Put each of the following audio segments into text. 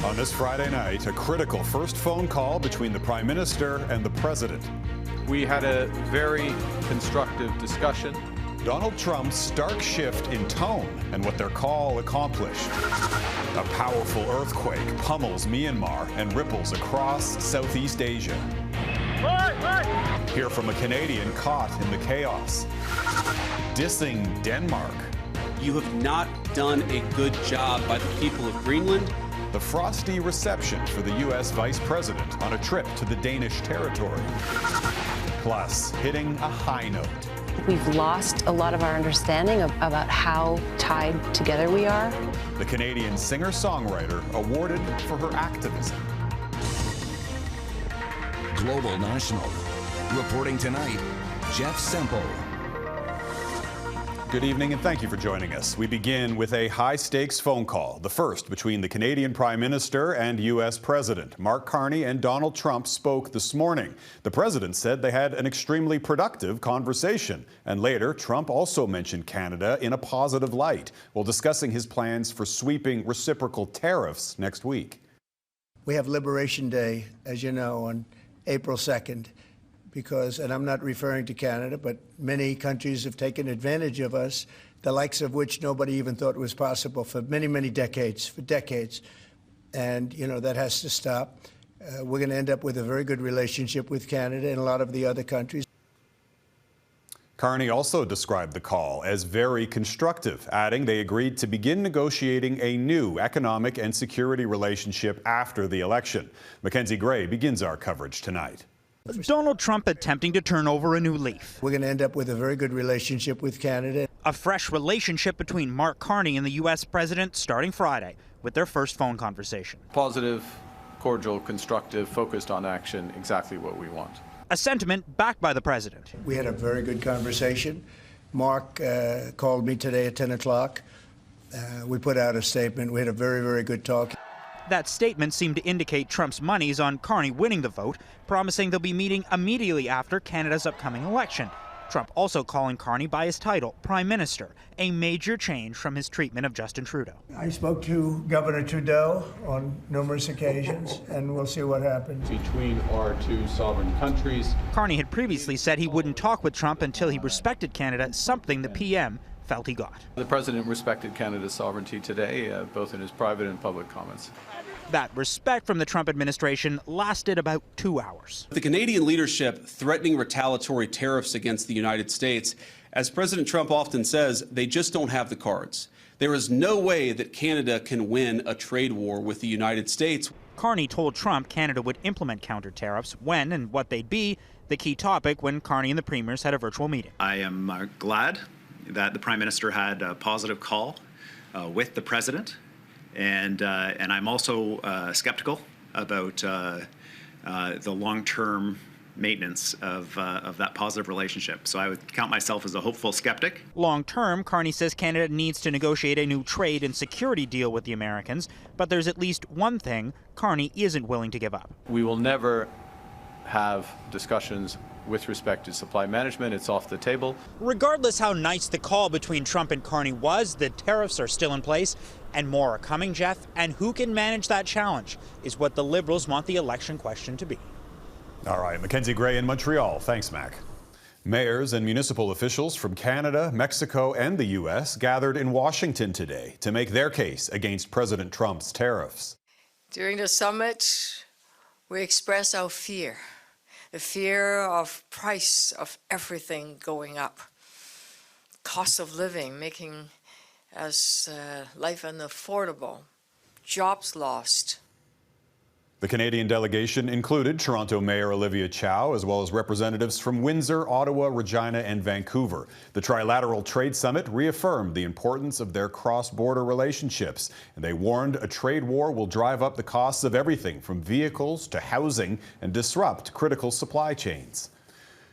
On this Friday night, a critical first phone call between the Prime Minister and the President. We had a very constructive discussion. Donald Trump's stark shift in tone and what their call accomplished. A powerful earthquake pummels Myanmar and ripples across Southeast Asia. Hear from a Canadian caught in the chaos. Dissing Denmark. You have not done a good job by the people of Greenland. The frosty reception for the U.S. Vice President on a trip to the Danish territory. Plus, hitting a high note. We've lost a lot of our understanding about how tied together we are. The Canadian singer-songwriter awarded for her activism. Global National. Reporting tonight, Jeff Semple. Good evening and thank you for joining us. We begin with a high-stakes phone call, the first between the Canadian Prime Minister and U.S. President. Mark Carney and Donald Trump spoke this morning. The President said they had an extremely productive conversation. And later, Trump also mentioned Canada in a positive light while discussing his plans for sweeping reciprocal tariffs next week. We have Liberation Day, as you know, on April 2nd. Because, and I'm not referring to Canada, but many countries have taken advantage of us, the likes of which nobody even thought was possible for many, many decades, And, you know, that has to stop. We're going to end up with a very good relationship with Canada and a lot of the other countries. Carney also described the call as very constructive, adding they agreed to begin negotiating a new economic and security relationship after the election. Mackenzie Gray begins our coverage tonight. Donald Trump attempting to turn over a new leaf. We're going to end up with a very good relationship with Canada. A fresh relationship between Mark Carney and the U.S. president starting Friday with their first phone conversation. Positive, cordial, constructive, focused on action, exactly what we want. A sentiment backed by the president. We had a very good conversation. Mark called me today at 10 o'clock. We put out a statement. We had a very, very good talk. That statement seemed to indicate Trump's money's on Carney winning the vote, promising they'll be meeting immediately after Canada's upcoming election. Trump also calling Carney by his title, Prime Minister, a major change from his treatment of Justin Trudeau. I spoke to Governor Trudeau on numerous occasions, and we'll see what happens. Between our two sovereign countries. Carney had previously said he wouldn't talk with Trump until he respected Canada, something the PM felt he got. The president respected Canada's sovereignty today, both in his private and public comments. That respect from the Trump administration lasted about 2 hours. The Canadian leadership threatening retaliatory tariffs against the United States, as President Trump often says, they just don't have the cards. There is no way that Canada can win a trade war with the United States. Carney told Trump Canada would implement counter tariffs when and what they'd be, the key topic when Carney and the premiers had a virtual meeting. I am glad that the Prime Minister had a positive call with the President. And I'm also skeptical about the long-term maintenance of that positive relationship. So I would count myself as a hopeful skeptic. Long-term, Carney says Canada needs to negotiate a new trade and security deal with the Americans, but there's at least one thing Carney isn't willing to give up. We will never have discussions with respect to supply management. It's off the table. Regardless how nice the call between Trump and Carney was, the tariffs are still in place and more are coming, Jeff. And who can manage that challenge is what the Liberals want the election question to be. All right, Mackenzie Gray in Montreal. Thanks, Mac. Mayors and municipal officials from Canada, Mexico, and the U.S. gathered in Washington today to make their case against President Trump's tariffs. During the summit, we expressed our fear. The fear of price of everything going up, cost of living making as life unaffordable, jobs lost. The Canadian delegation included Toronto Mayor Olivia Chow, as well as representatives from Windsor, Ottawa, Regina, and Vancouver. The Trilateral Trade Summit reaffirmed the importance of their cross-border relationships, and they warned a trade war will drive up the costs of everything from vehicles to housing and disrupt critical supply chains.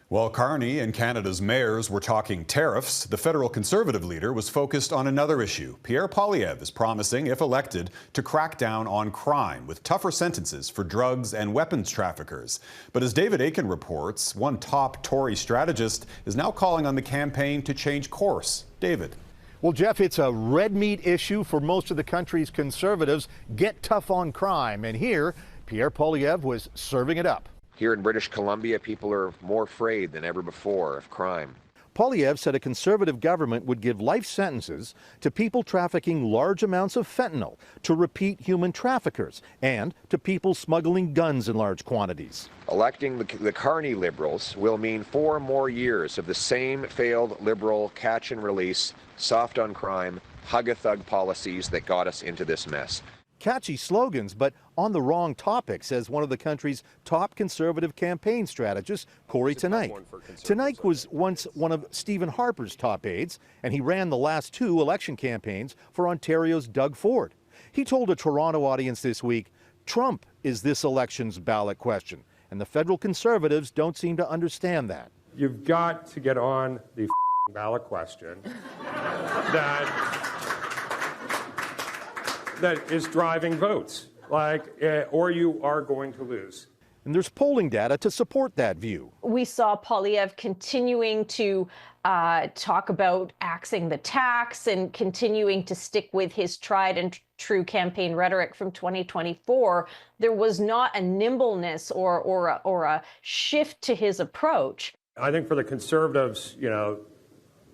While Carney and Canada's mayors were talking tariffs, the federal Conservative leader was focused on another issue. Pierre Poilievre is promising, if elected, to crack down on crime with tougher sentences for drugs and weapons traffickers. But as David Aiken reports, one top Tory strategist is now calling on the campaign to change course. David. Well, Jeff, it's a red meat issue for most of the country's conservatives. Get tough on crime. And here, Pierre Poilievre was serving it up. Here in British Columbia, people are more afraid than ever before of crime. Poilievre said a conservative government would give life sentences to people trafficking large amounts of fentanyl, to repeat human traffickers, and to people smuggling guns in large quantities. Electing the Carney Liberals will mean 4 more years of the same failed Liberal catch and release, soft on crime, hug-a-thug policies that got us into this mess. Catchy slogans, but on the wrong topic, says one of the country's top conservative campaign strategists, Corey Tonight. Tonight was once one of Stephen Harper's top aides, and he ran the last 2 election campaigns for Ontario's Doug Ford. He told a Toronto audience this week, Trump is this election's ballot question, and the federal conservatives don't seem to understand that. You've got to get on the ballot question that is driving votes, or you are going to lose. And there's polling data to support that view. We saw Poilievre continuing to talk about axing the tax and continuing to stick with his tried and true campaign rhetoric from 2024. There was not a nimbleness or a shift to his approach. I think for the Conservatives,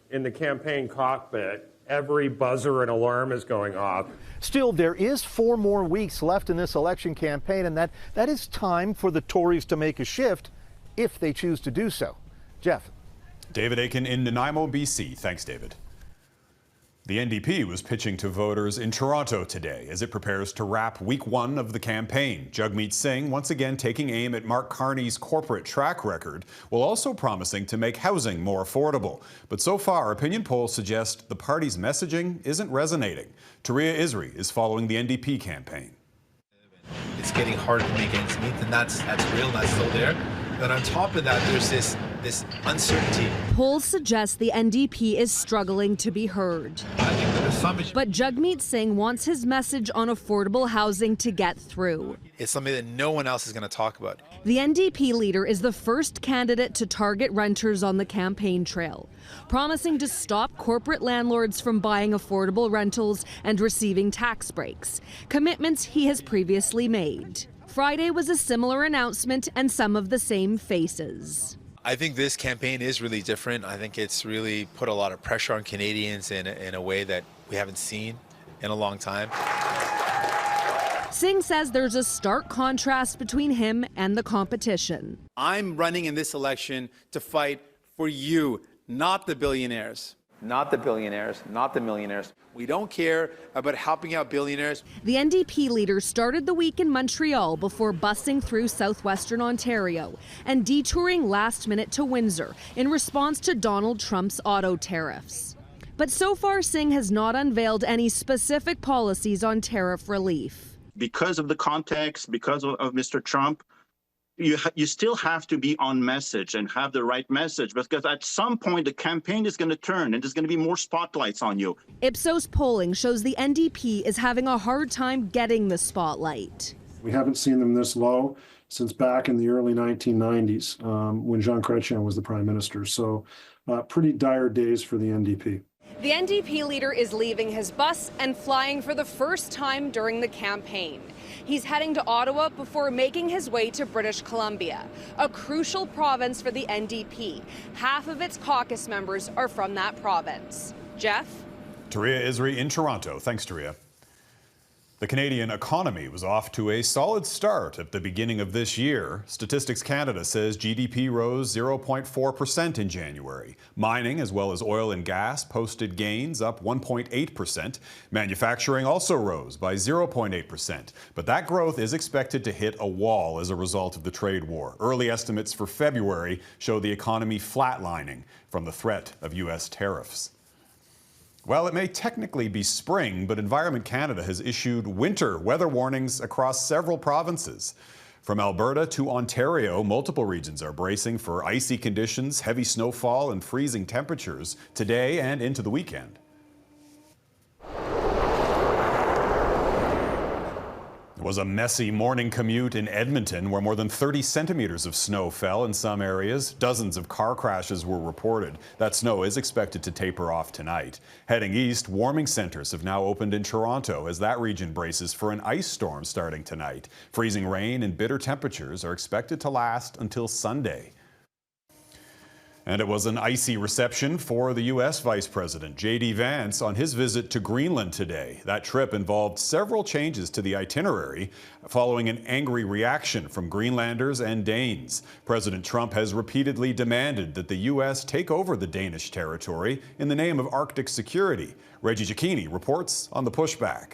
in the campaign cockpit, every buzzer and alarm is going off. Still, there is 4 more weeks left in this election campaign, and that is time for the Tories to make a shift if they choose to do so. Jeff. David Aiken in Nanaimo, BC. Thanks, David. The NDP was pitching to voters in Toronto today as it prepares to wrap week 1 of the campaign. Jagmeet Singh once again taking aim at Mark Carney's corporate track record, while also promising to make housing more affordable. But so far, opinion polls suggest the party's messaging isn't resonating. Taria Isri is following the NDP campaign. It's getting harder to make ends meet, and that's real, that's still there. But on top of that, there's this uncertainty. Polls suggest the NDP is struggling to be heard. But Jagmeet Singh wants his message on affordable housing to get through. It's something that no one else is going to talk about. The NDP leader is the first candidate to target renters on the campaign trail, promising to stop corporate landlords from buying affordable rentals and receiving tax breaks, commitments he has previously made. Friday was a similar announcement and some of the same faces. I think this campaign is really different. I think it's really put a lot of pressure on Canadians in a way that we haven't seen in a long time. Singh says there's a stark contrast between him and the competition. I'm running in this election to fight for you, not the billionaires. Not the billionaires, not the millionaires. We don't care about helping out billionaires. The NDP leader started the week in Montreal before busing through southwestern Ontario and detouring last minute to Windsor in response to Donald Trump's auto tariffs. But so far, Singh has not unveiled any specific policies on tariff relief. Because of the context, because of Mr. Trump, you still have to be on message and have the right message, because at some point the campaign is going to turn and there's going to be more spotlights on you. Ipsos polling shows the NDP is having a hard time getting the spotlight. We haven't seen them this low since back in the early 1990s when Jean Chrétien was the Prime Minister. So pretty dire days for the NDP. The NDP leader is leaving his bus and flying for the first time during the campaign. He's heading to Ottawa before making his way to British Columbia, a crucial province for the NDP. Half of its caucus members are from that province. Jeff? Taria Isri in Toronto. Thanks, Taria. The Canadian economy was off to a solid start at the beginning of this year. Statistics Canada says GDP rose 0.4% in January. Mining, as well as oil and gas, posted gains up 1.8%. Manufacturing also rose by 0.8%. But that growth is expected to hit a wall as a result of the trade war. Early estimates for February show the economy flatlining from the threat of U.S. tariffs. Well, it may technically be spring, but Environment Canada has issued winter weather warnings across several provinces. From Alberta to Ontario, multiple regions are bracing for icy conditions, heavy snowfall, and freezing temperatures today and into the weekend. Well, was a messy morning commute in Edmonton where more than 30 centimeters of snow fell in some areas. Dozens of car crashes were reported. That snow is expected to taper off tonight. Heading east, warming centers have now opened in Toronto as that region braces for an ice storm starting tonight. Freezing rain and bitter temperatures are expected to last until Sunday. And it was an icy reception for the U.S. Vice President J.D. Vance on his visit to Greenland today. That trip involved several changes to the itinerary following an angry reaction from Greenlanders and Danes. President Trump has repeatedly demanded that the U.S. take over the Danish territory in the name of Arctic security. Reggie Cicchini reports on the pushback.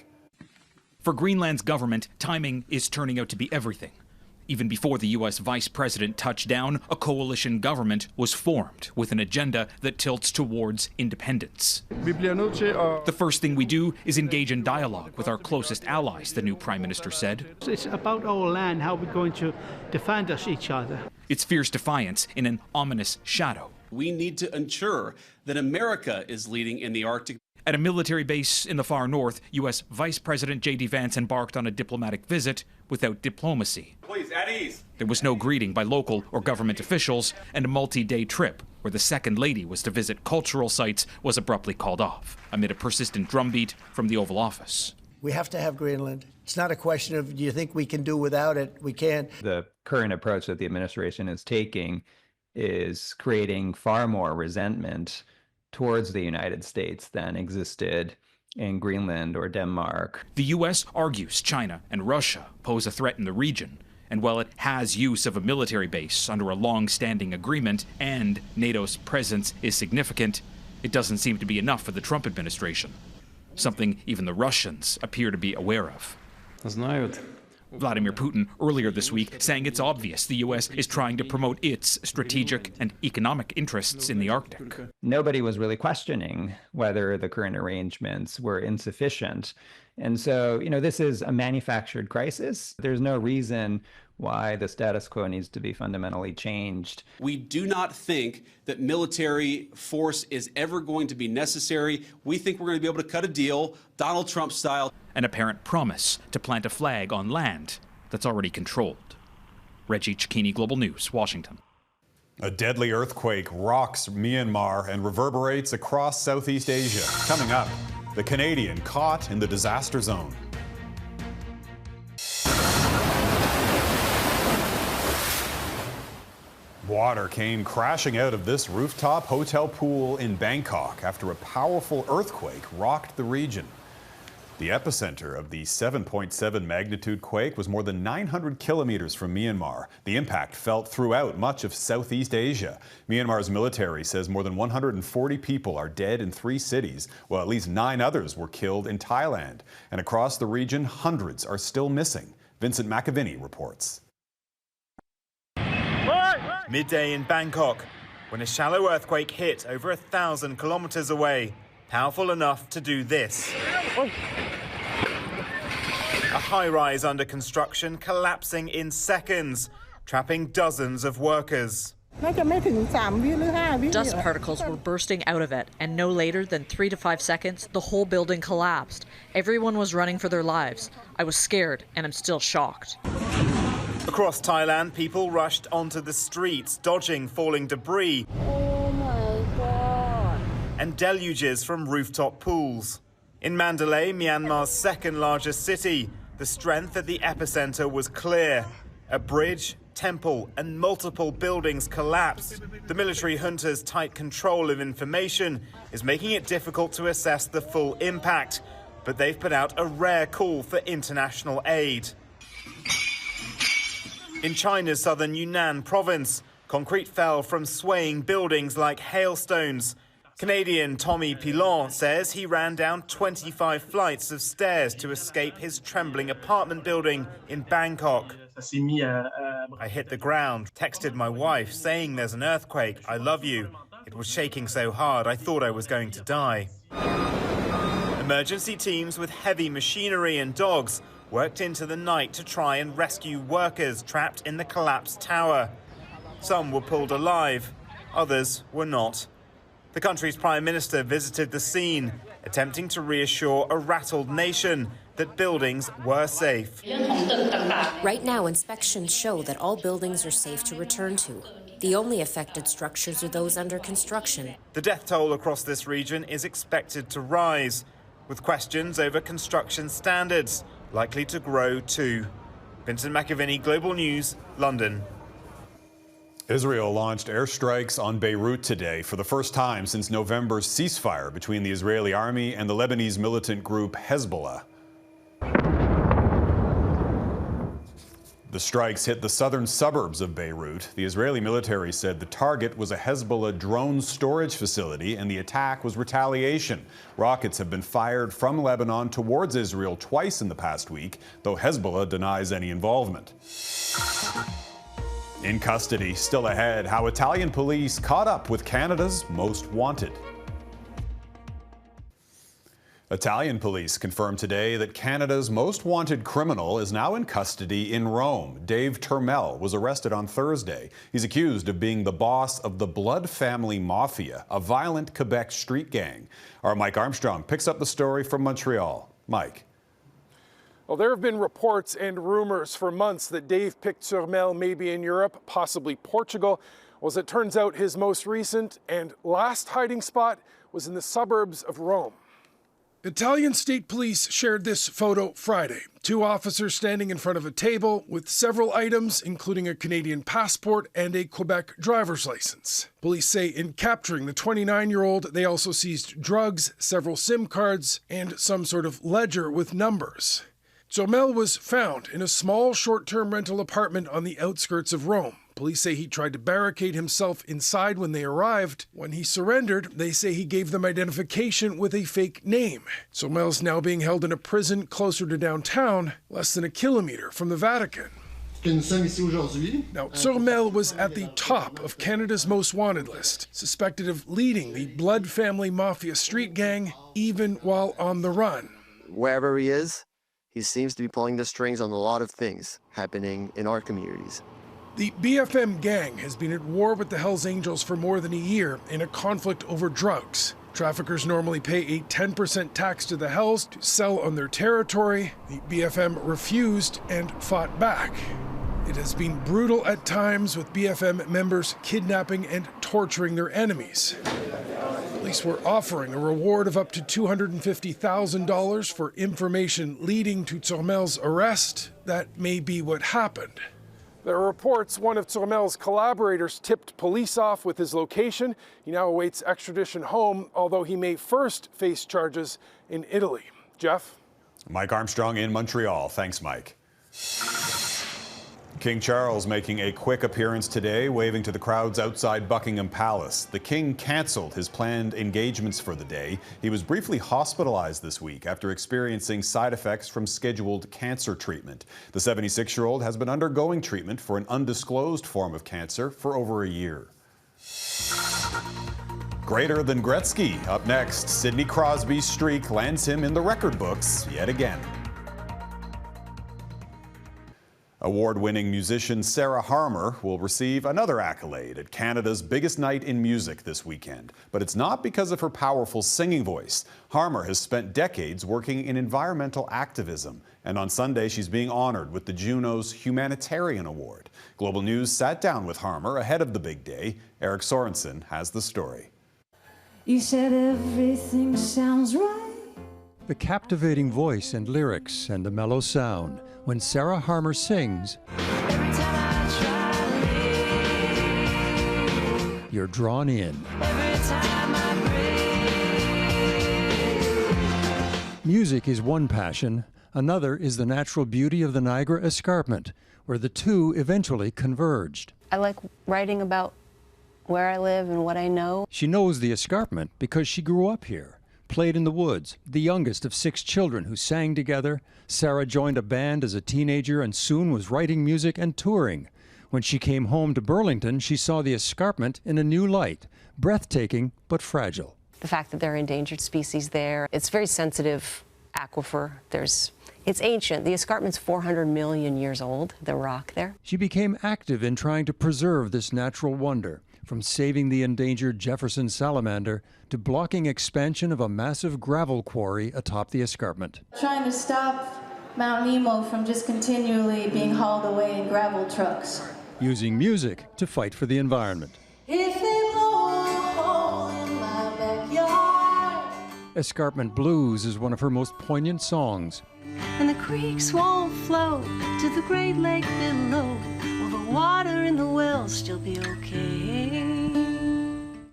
For Greenland's government, timing is turning out to be everything. Even before the U.S. vice president touched down, a coalition government was formed with an agenda that tilts towards independence. The first thing we do is engage in dialogue with our closest allies, the new prime minister said. It's about our land, how we're going to defend each other. It's fierce defiance in an ominous shadow. We need to ensure that America is leading in the Arctic. At a military base in the far north, U.S. Vice President J.D. Vance embarked on a diplomatic visit without diplomacy. Please, at ease. There was no greeting by local or government officials, and a multi-day trip where the Second Lady was to visit cultural sites was abruptly called off amid a persistent drumbeat from the Oval Office. We have to have Greenland. It's not a question of, do you think we can do without it? We can't. The current approach that the administration is taking is creating far more resentment towards the United States than existed in Greenland or Denmark. The U.S. argues China and Russia pose a threat in the region, and while it has use of a military base under a long-standing agreement and NATO's presence is significant, it doesn't seem to be enough for the Trump administration, something even the Russians appear to be aware of. Vladimir Putin earlier this week saying it's obvious the U.S. is trying to promote its strategic and economic interests in the Arctic. Nobody was really questioning whether the current arrangements were insufficient. And so, this is a manufactured crisis. There's no reason why the status quo needs to be fundamentally changed. We do not think that military force is ever going to be necessary. We think we're going to be able to cut a deal, Donald Trump style. An apparent promise to plant a flag on land that's already controlled. Reggie Cicchini, Global News, Washington. A deadly earthquake rocks Myanmar and reverberates across Southeast Asia. Coming up, the Canadian caught in the disaster zone. Water came crashing out of this rooftop hotel pool in Bangkok after a powerful earthquake rocked the region. The epicenter of the 7.7 magnitude quake was more than 900 kilometers from Myanmar. The impact felt throughout much of Southeast Asia. Myanmar's military says more than 140 people are dead in 3 cities, while at least 9 others were killed in Thailand. And across the region, hundreds are still missing. Vincent McAviney reports. Midday in Bangkok, when a shallow earthquake hit over 1,000 kilometers away, powerful enough to do this. A high-rise under construction collapsing in seconds, trapping dozens of workers. Dust particles were bursting out of it, and no later than 3 to 5 seconds, the whole building collapsed. Everyone was running for their lives. I was scared, and I'm still shocked. Across Thailand, people rushed onto the streets, dodging falling debris. Oh my God. And deluges from rooftop pools. In Mandalay, Myanmar's second largest city, the strength at the epicenter was clear. A bridge, temple, and multiple buildings collapsed. The military junta's tight control of information is making it difficult to assess the full impact, but they've put out a rare call for international aid. In China's southern Yunnan province, concrete fell from swaying buildings like hailstones. Canadian Tommy Pilon says he ran down 25 flights of stairs to escape his trembling apartment building in Bangkok. I hit the ground, texted my wife saying there's an earthquake, I love you. It was shaking so hard I thought I was going to die. Emergency teams with heavy machinery and dogs worked into the night to try and rescue workers trapped in the collapsed tower. Some were pulled alive, others were not. The country's Prime Minister visited the scene, attempting to reassure a rattled nation that buildings were safe. Right now, inspections show that all buildings are safe to return to. The only affected structures are those under construction. The death toll across this region is expected to rise, with questions over construction standards likely to grow too. Vincent McAviney, Global News, London. Israel launched airstrikes on Beirut today for the first time since November's ceasefire between the Israeli army and the Lebanese militant group Hezbollah. The strikes hit the southern suburbs of Beirut. The Israeli military said the target was a Hezbollah drone storage facility and the attack was retaliation. Rockets have been fired from Lebanon towards Israel twice in the past week, though Hezbollah denies any involvement. In custody, still ahead, how Italian police caught up with Canada's most wanted. Italian police confirmed today that Canada's most wanted criminal is now in custody in Rome. Dave Turmel was arrested on Thursday. He's accused of being the boss of the Blood Family Mafia, a violent Quebec street gang. Our Mike Armstrong picks up the story from Montreal. Mike. Well, there have been reports and rumors for months that Dave picked Turmel may be in Europe, possibly Portugal. Well, as it turns out, his most recent and last hiding spot was in the suburbs of Rome. Italian state police shared this photo Friday. Two officers standing in front of a table with several items, including a Canadian passport and a Quebec driver's license. Police say in capturing the 29-year-old, they also seized drugs, several SIM cards, and some sort of ledger with numbers. Turmel was found in a small short-term rental apartment on the outskirts of Rome. Police say he tried to barricade himself inside when they arrived. When he surrendered, they say he gave them identification with a fake name. Turmel's now being held in a prison closer to downtown, less than a kilometer from the Vatican. Now, Turmel was at the top of Canada's most wanted list, suspected of leading the Blood Family Mafia street gang, even while on the run. Wherever he is, he seems to be pulling the strings on a lot of things happening in our communities. The BFM gang has been at war with the Hells Angels for more than a year in a conflict over drugs. Traffickers normally pay a 10% tax to the Hells to sell on their territory. The BFM refused and fought back. It has been brutal at times, with BFM members kidnapping and torturing their enemies. Police were offering a reward of up to $250,000 for information leading to Turmel's arrest. That may be what happened. There are reports one of Turmel's collaborators tipped police off with his location. He now awaits extradition home, although he may first face charges in Italy. Jeff? Mike Armstrong in Montreal. Thanks, Mike. King Charles making a quick appearance today, waving to the crowds outside Buckingham Palace. The King cancelled his planned engagements for the day. He was briefly hospitalized this week after experiencing side effects from scheduled cancer treatment. The 76-year-old has been undergoing treatment for an undisclosed form of cancer for over a year. Greater than Gretzky. Up next, Sidney Crosby's streak lands him in the record books yet again. Award-winning musician Sarah Harmer will receive another accolade at Canada's biggest night in music this weekend. But it's not because of her powerful singing voice. Harmer has spent decades working in environmental activism, and on Sunday she's being honored with the Juno's Humanitarian Award. Global News sat down with Harmer ahead of the big day. Eric Sorensen has the story. You said everything sounds right. The captivating voice and lyrics and the mellow sound. When Sarah Harmer sings, you're drawn in. Music is one passion. Another is the natural beauty of the Niagara Escarpment, where the two eventually converged. I like writing about where I live and what I know. She knows the escarpment because she grew up here, played in the woods, the youngest of 6 children who sang together. Sarah joined a band as a teenager and soon was writing music and touring. When she came home to Burlington, she saw the escarpment in a new light, breathtaking but fragile. The fact that there are endangered species there, it's very sensitive aquifer. It's ancient. The escarpment's 400 million years old, the rock there. She became active in trying to preserve this natural wonder. from saving the endangered Jefferson salamander to blocking expansion of a massive gravel quarry atop the escarpment. Trying to stop Mount Nemo from just continually being hauled away in gravel trucks. Using music to fight for the environment. If they blow a hole in my backyard. Escarpment Blues is one of her most poignant songs. And the creeks won't flow to the Great Lake below. Will the water in the wells still be okay?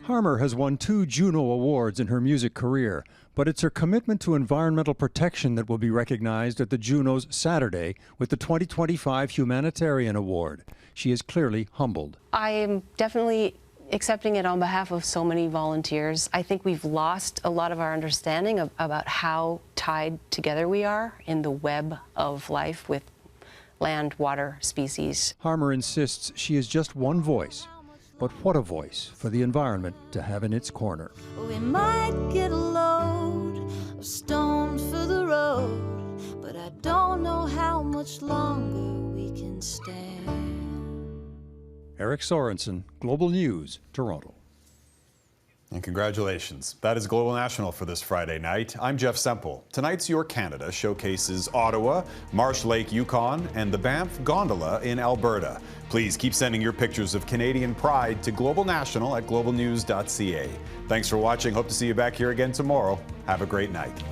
Harmer has won 2 Juno Awards in her music career, but it's her commitment to environmental protection that will be recognized at the Junos Saturday with the 2025 Humanitarian Award. She is clearly humbled. I am definitely accepting it on behalf of so many volunteers. I think we've lost a lot of our understanding about how tied together we are in the web of life with land, water, species. Harmer insists she is just one voice, but what a voice for the environment to have in its corner. We might get a load of stones for the road, but I don't know how much longer we can stand. Eric Sorensen, Global News, Toronto. And congratulations. That is Global National for this Friday night. I'm Jeff Semple. Tonight's Your Canada showcases Ottawa, Marsh Lake, Yukon, and the Banff Gondola in Alberta. Please keep sending your pictures of Canadian pride to Global National at globalnews.ca. Thanks for watching. Hope to see you back here again tomorrow. Have a great night.